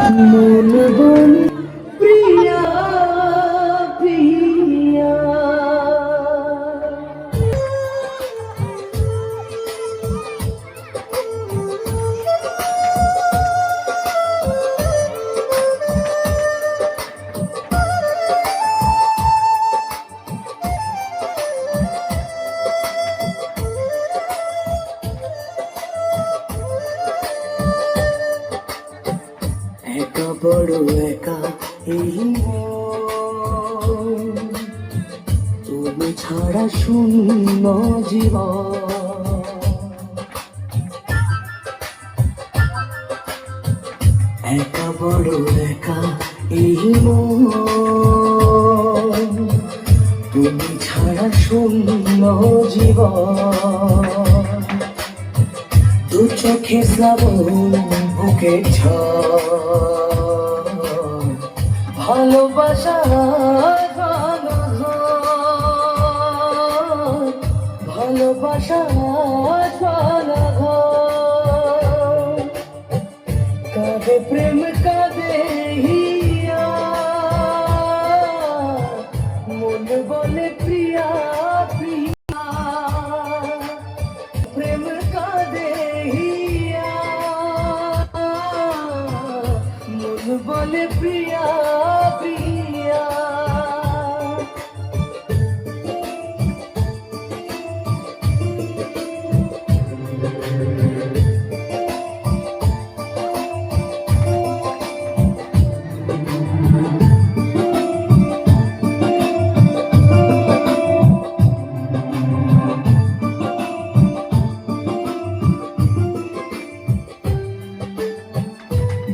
মন বলে প্রিয়া প্রিয়া একা বড় একা এই মন, তুমি ছাড়া শূন্য জীবন। একা বড় একা এই মন, তুমি ছাড়া শূন্য জীবন। দু চোখে শ্রাবণ বুকে ঝড়, ভালোবাসা ভালোবাসা কাঁদে প্রেম কাঁদে হিয়া, মন বলে প্রিয়া প্রিয়া। প্রেম কাঁদে হিয়া, মন বলে প্রিয়া প্রিয়া।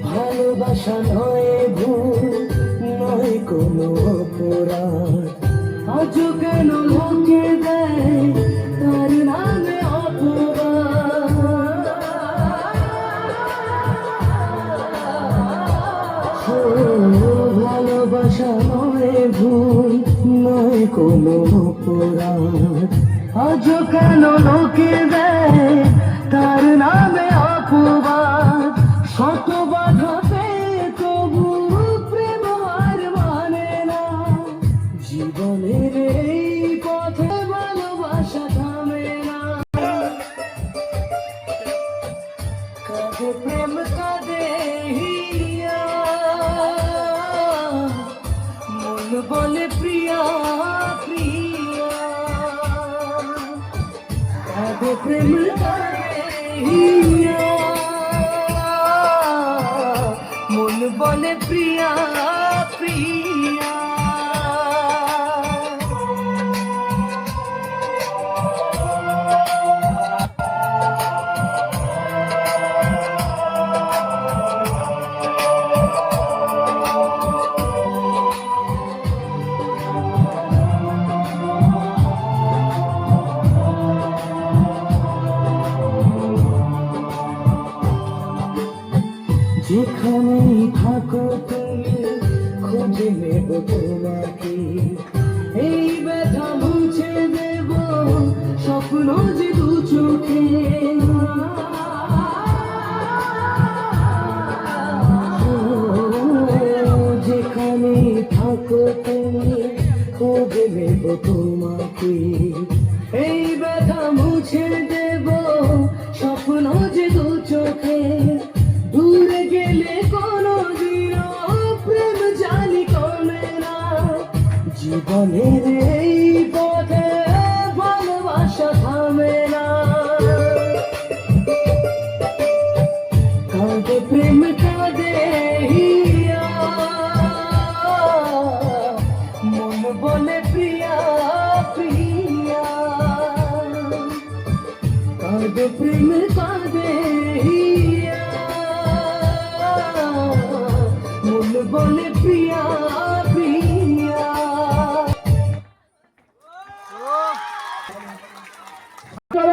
ভালোবাসা নয় ভুল, নয় কোনো অপরাধ, আজও কেন লোকে দেয় তার নামে অপবাদ। ভালোবাসা নয় ভুল, নয় কোনো অপরাধ, আজও কেন লোকে দেয় তার নামে অপবাদ। শত বাধা পেয়ে তবু প্রেম হার মানে না, জীবনের এই পথে ভালোবাসা থামে না। কাঁদে প্রেম কাঁদে হিয়া, মন বলে প্রিয়া প্রিয়া। কাঁদে প্রেম কাঁদে হিয়া, মন বলে প্রিয়া প্রিয়া। যেখানেই থাকো তুমি খুঁজে নেব তোমাকে, এই ব্যথা মুছে দেব স্বপ্ন যে দু চোখে। যেখানেই থাকো তুমি খুঁজে নেব তোমাকে, এই ব্যথা মুছে দেব স্বপ্ন যে দু চোখে। দূরে গেলে কোনো দিন প্রেম জানি কমে না, জীবনের এই পথে ভালোবাসা থামে না। কাঁদে প্রেম কাঁদে হিয়া, মন বলে প্রিয়া প্রিয়া। কাঁদে প্রেম কাঁদে হিয়া, মন বলে প্রিয়া প্রিয়া।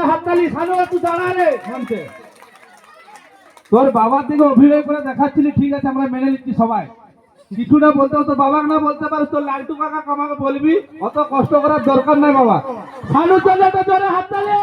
হাততালি সানো একটু দাঁড়া রে মঞ্চে। তোর বাবার দিকে অভিনয় করে দেখাচ্ছিলি, ঠিক আছে আমরা মেনে নিচ্ছি সবাই। কিছু না বলতে হতো, বাবাকে না বলতে পারিস, তোর লালটু কাকা আমাকে বলবি, অত কষ্ট করার দরকার নাই বাবা। সানু চলে তো জোরে হাততালি।